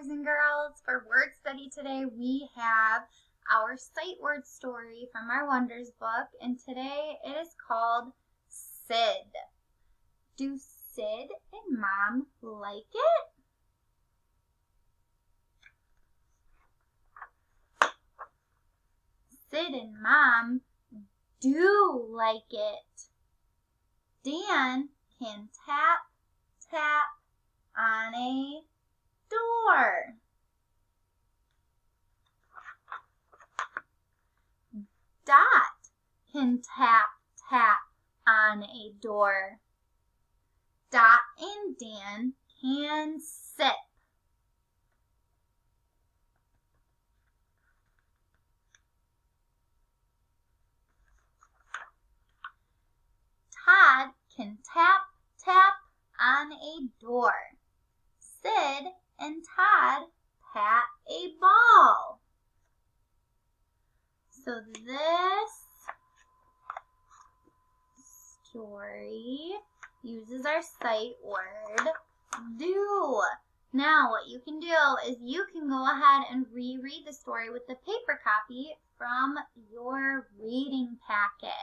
boys and girls. For word study today, we have our sight word story from our Wonders book, and today it is called Sid. Do Sid and Mom like it? Sid and Mom do like it. Dan can tap, tap on a door. Dot can tap, tap on a door. Dot and Dan can sip. Todd can tap, tap on a door. Sid and Todd pat a ball. So this story uses our sight word, do. Now what you can do is you can go ahead and reread the story with the paper copy from your reading packet.